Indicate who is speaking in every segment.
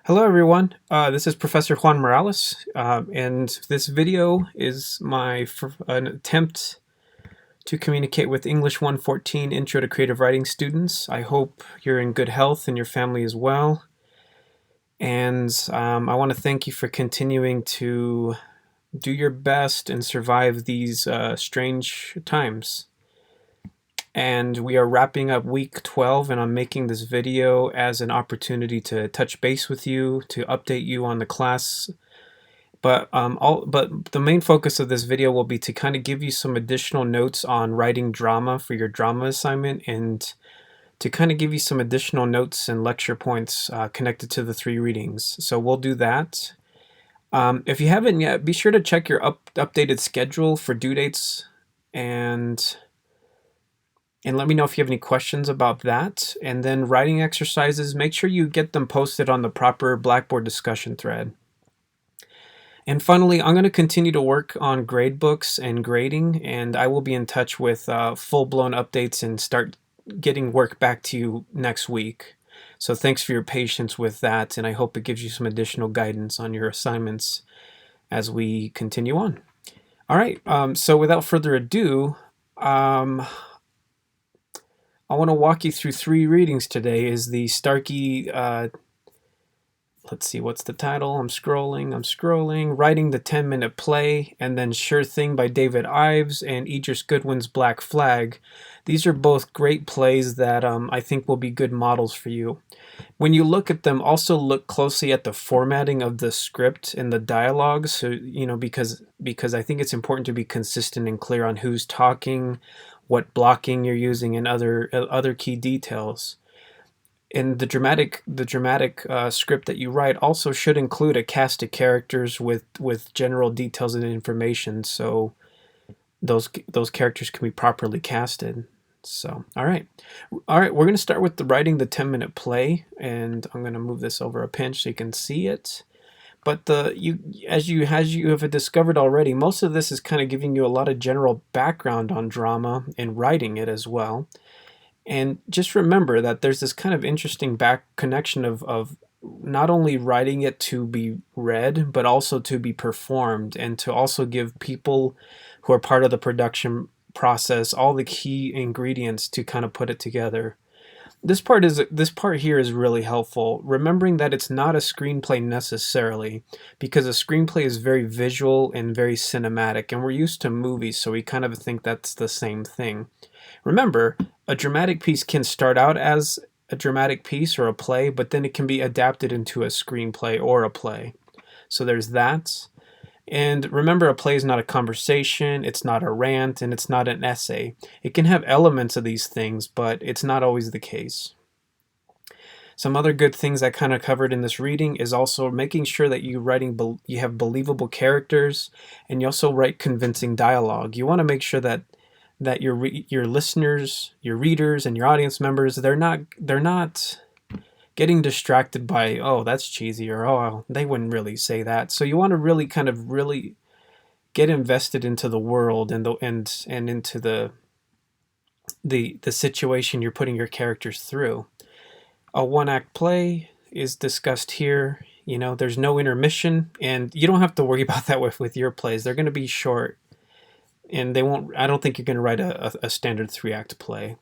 Speaker 1: Hello everyone, this is Professor Juan Morales, and this video is an attempt to communicate with English 114 Intro to Creative Writing students. I hope you're in good health and your family as well. And I want to thank you for continuing to do your best and survive these strange times. And we are wrapping up week 12, and I'm making this video as an opportunity to touch base with you, to update you on the class. But the main focus of this video will be to kind of give you some additional notes on writing drama for your drama assignment, and to kind of give you some additional notes and lecture points connected to the 3 readings. So we'll do that. If you haven't yet, be sure to check your updated schedule for due dates, and let me know if you have any questions about that. And then writing exercises, make sure you get them posted on the proper Blackboard discussion thread. And finally, I'm going to continue to work on grade books and grading, and I will be in touch with full-blown updates and start getting work back to you next week. So thanks for your patience with that, and I hope it gives you some additional guidance on your assignments as we continue on. All right, so without further ado, I want to walk you through 3 readings today. Is the Starkey, let's see, what's the title? I'm scrolling. Writing the 10-Minute Play, and then Sure Thing by David Ives and Idris Goodwin's Black Flag. These are both great plays that I think will be good models for you. When you look at them, also look closely at the formatting of the script and the dialogue. So, you know, because I think it's important to be consistent and clear on who's talking, what blocking you're using, and other key details. And the dramatic script that you write also should include a cast of characters with general details and information, so those characters can be properly casted. So, all right, we're going to start with the writing the 10-minute play, and I'm going to move this over a pinch so you can see it. But as you have discovered already, most of this is kind of giving you a lot of general background on drama and writing it as well. And just remember that there's this kind of interesting back connection of not only writing it to be read, but also to be performed, and to also give people who are part of the production process all the key ingredients to kind of put it together. This part here is really helpful, remembering that it's not a screenplay necessarily, because a screenplay is very visual and very cinematic, and we're used to movies, so we kind of think that's the same thing. Remember, a dramatic piece can start out as a dramatic piece or a play, but then it can be adapted into a screenplay or a play. So there's that. And remember, a play is not a conversation, it's not a rant, and it's not an essay. It can have elements of these things, but it's not always the case. Some other good things I kind of covered in this reading is also making sure that you have believable characters, and you also write convincing dialogue. You want to make sure that your listeners, your readers, and your audience members, they're not getting distracted by, oh, that's cheesy, or oh, they wouldn't really say that. So you want to really kind of really get invested into the world and into the situation you're putting your characters through. A 1-act play is discussed here. You know, there's no intermission, and you don't have to worry about that with your plays. They're going to be short, and I don't think you're going to write a standard 3-act play.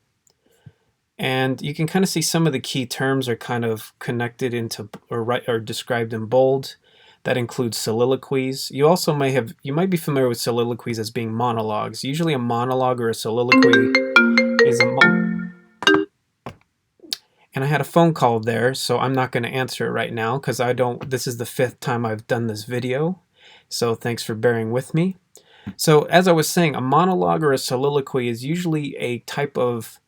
Speaker 1: And you can kind of see some of the key terms are kind of connected into or described in bold. That includes soliloquies. You might be familiar with soliloquies as being monologues. Usually a monologue or a soliloquy is and I had a phone call there, so I'm not going to answer it right now because this is the 5th time I've done this video. So thanks for bearing with me. So as I was saying, a monologue or a soliloquy is usually a type of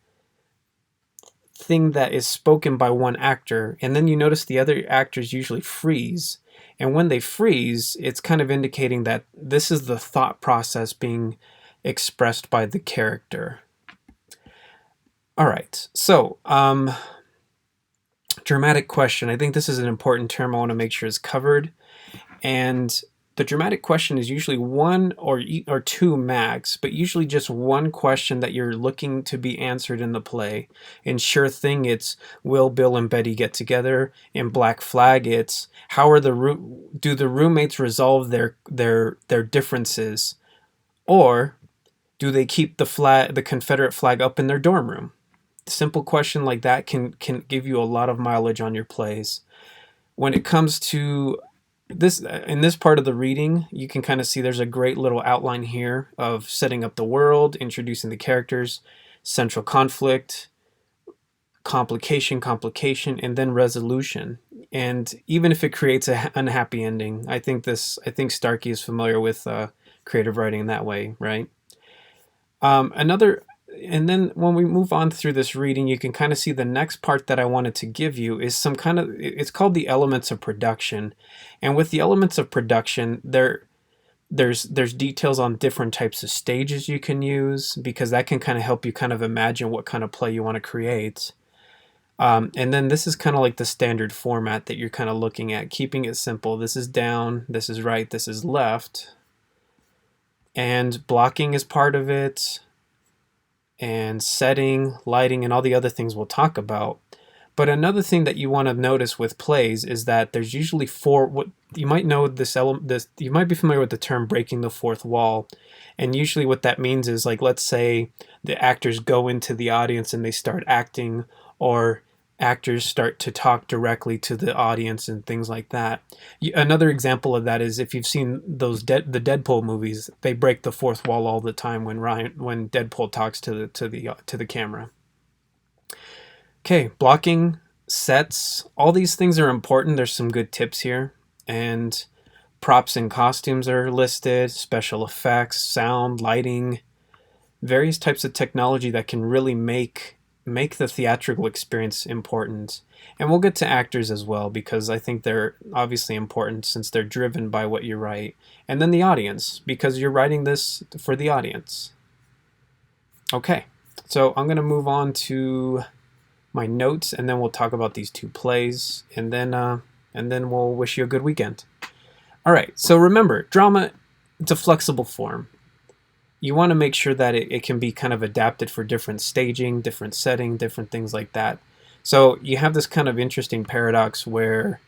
Speaker 1: thing that is spoken by one actor, and then you notice the other actors usually freeze. And when they freeze, it's kind of indicating that this is the thought process being expressed by the character. All right, so dramatic question. I think this is an important term I want to make sure is covered. And The dramatic question is usually one or two max, but usually just one question that you're looking to be answered in the play. In Sure Thing, it's will Bill and Betty get together? In Black Flag, it's how are do the roommates resolve their differences, or do they keep the Confederate flag up in their dorm room? A simple question like that can give you a lot of mileage on your plays. When it comes to this, in this part of the reading, you can kind of see there's a great little outline here of setting up the world, introducing the characters, central conflict, complication, and then resolution. And even if it creates an unhappy ending, I think Starkey is familiar with creative writing in that way, right? Another, and then when we move on through this reading, you can kind of see the next part that I wanted to give you is some kind of, it's called the elements of production. And with the elements of production, there's details on different types of stages you can use, because that can kind of help you kind of imagine what kind of play you want to create. And then this is kind of like the standard format that you're kind of looking at, keeping it simple. This is down, this is right, this is left. And blocking is part of it, and setting, lighting, and all the other things we'll talk about. But another thing that you want to notice with plays is that there's usually four. What you might know you might be familiar with the term breaking the fourth wall, and usually what that means is, like, let's say the actors go into the audience and they start acting, or actors start to talk directly to the audience and things like that. Another example of that is if you've seen the Deadpool movies, they break the fourth wall all the time when Deadpool talks to the camera. Okay, blocking, sets, all these things are important. There's some good tips here, and props and costumes are listed, special effects, sound, lighting, various types of technology that can really make the theatrical experience important. And we'll get to actors as well, because I think they're obviously important since they're driven by what you write. And then the audience, because you're writing this for the audience. Okay, so I'm going to move on to my notes, and then we'll talk about these two plays, and then we'll wish you a good weekend. All right, so remember, drama, it's a flexible form. You want to make sure that it can be kind of adapted for different staging, different setting, different things like that. So you have this kind of interesting paradox where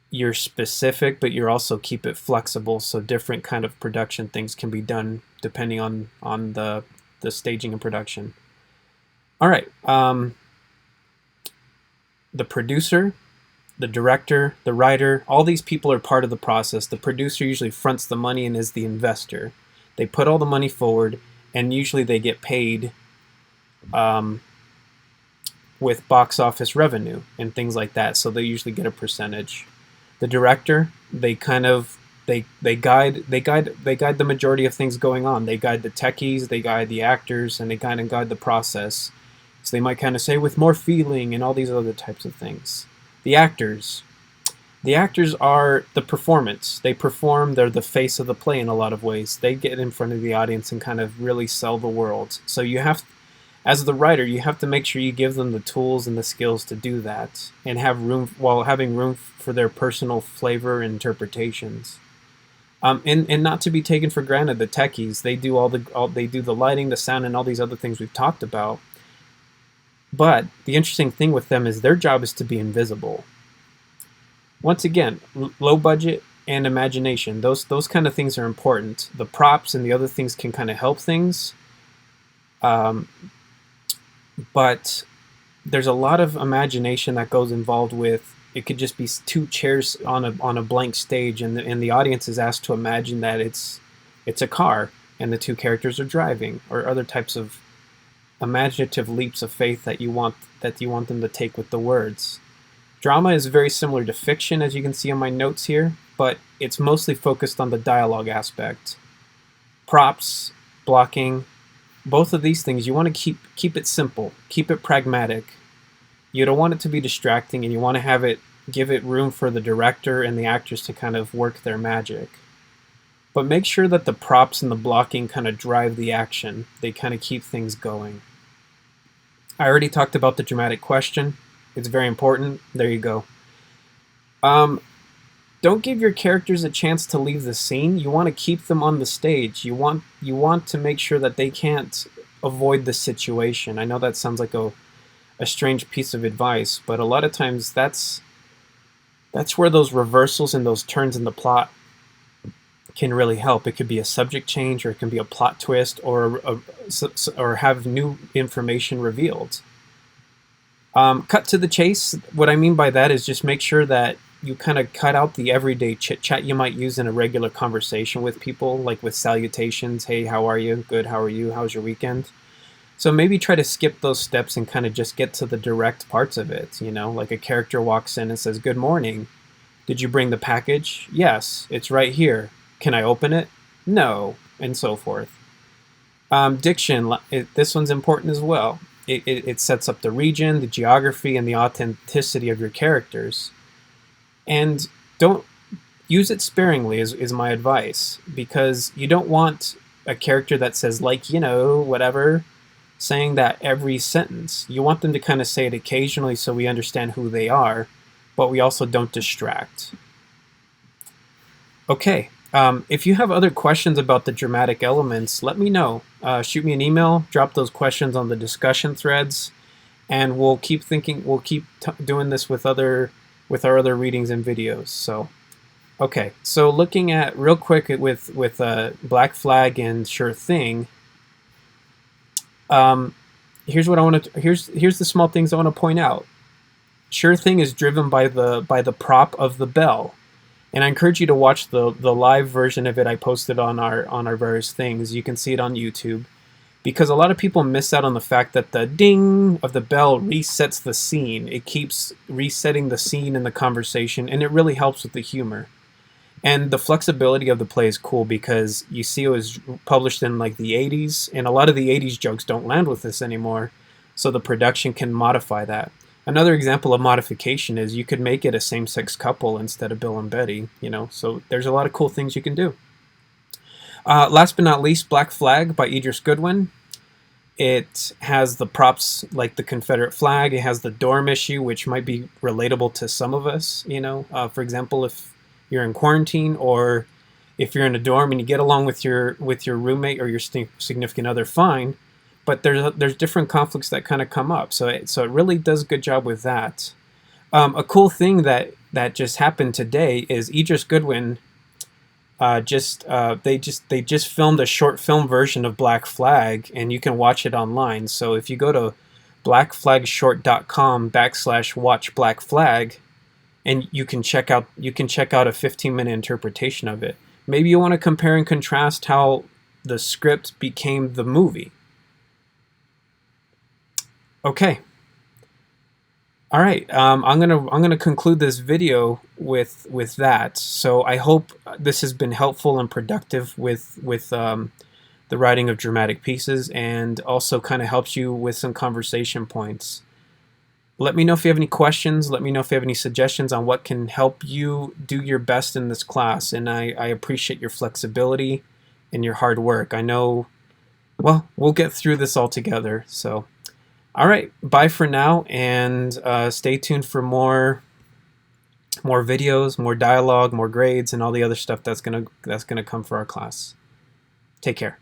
Speaker 1: you're specific, but you're also keep it flexible, so different kind of production things can be done depending on the staging and production. All right, the producer, the director, the writer, all these people are part of the process. The producer usually fronts the money and is the investor. They put all the money forward, and usually they get paid with box office revenue and things like that. So they usually get a percentage. The director, they guide the majority of things going on. They guide the techies, they guide the actors, and they kind of guide the process. So they might kind of say with more feeling and all these other types of things. The actors are the performance. They perform, they're the face of the play in a lot of ways. They get in front of the audience and kind of really sell the world. So you have, as the writer, you have to make sure you give them the tools and the skills to do that, and have room, while having room for their personal flavor and interpretations. And not to be taken for granted, the techies, they do they do the lighting, the sound, and all these other things we've talked about. But the interesting thing with them is their job is to be invisible. Once again, low budget and imagination. Those kind of things are important. The props and the other things can kind of help things. But there's a lot of imagination that goes involved with, it could just be two chairs on a blank stage, and the audience is asked to imagine that it's a car and the two characters are driving, or other types of imaginative leaps of faith that you want them to take with the words. Drama is very similar to fiction, as you can see on my notes here, but it's mostly focused on the dialogue aspect. Props, blocking, both of these things, you want to keep it simple, keep it pragmatic. You don't want it to be distracting, and you want to give it room for the director and the actors to kind of work their magic. But make sure that the props and the blocking kind of drive the action. They kind of keep things going. I already talked about the dramatic question. It's very important. There you go. don't give your characters a chance to leave the scene. You want to keep them on the stage. You want to make sure that they can't avoid the situation. I know that sounds like a strange piece of advice, but a lot of times that's where those reversals and those turns in the plot can really help. It could be a subject change, or it can be a plot twist, or have new information revealed. Cut to the chase. What I mean by that is just make sure that you kind of cut out the everyday chit chat you might use in a regular conversation with people, like with salutations. Hey, how are you? Good. How are you? How's your weekend? So maybe try to skip those steps and kind of just get to the direct parts of it. Like a character walks in and says, "Good morning. Did you bring the package?" "Yes, it's right here." "Can I open it?" "No," and so forth. Diction, this one's important as well. It sets up the region, the geography, and the authenticity of your characters. And don't use it sparingly, is my advice, because you don't want a character that says, like, whatever, saying that every sentence. You want them to kind of say it occasionally so we understand who they are, but we also don't distract. Okay. If you have other questions about the dramatic elements, let me know. Shoot me an email, drop those questions on the discussion threads, and we'll keep doing this with our other readings and videos. So, okay. So looking at real quick with Black Flag and Sure Thing. Here's what I want to. Here's the small things I want to point out. Sure Thing is driven by the prop of the bell. And I encourage you to watch the live version of it I posted on our various things. You can see it on YouTube, because a lot of people miss out on the fact that the ding of the bell resets the scene. It keeps resetting the scene in the conversation, and it really helps with the humor. And the flexibility of the play is cool, because you see it was published in like the 80s, and a lot of the 80s jokes don't land with this anymore, so the production can modify that. Another example of modification is you could make it a same-sex couple instead of Bill and Betty, so there's a lot of cool things you can do. Last but not least, Black Flag by Ives Goodwin. It has the props like the Confederate flag. It has the dorm issue, which might be relatable to some of us. For example, if you're in quarantine, or if you're in a dorm and you get along with your roommate or your significant other, fine. But there's different conflicts that kind of come up, so it really does a good job with that. A cool thing that just happened today is Ives Goodwin they just filmed a short film version of Black Flag, and you can watch it online. So if you go to blackflagshort.com/watch Black Flag, and you can check out a 15-minute interpretation of it. Maybe you want to compare and contrast how the script became the movie. Okay. All right. I'm gonna conclude this video with that. So I hope this has been helpful and productive with the writing of dramatic pieces, and also kind of helps you with some conversation points. Let me know if you have any questions. Let me know if you have any suggestions on what can help you do your best in this class. And I appreciate your flexibility and your hard work. I know, well, we'll get through this all together. So, all right, bye for now, and stay tuned for more videos, more dialogue, more grades, and all the other stuff that's gonna come for our class. Take care.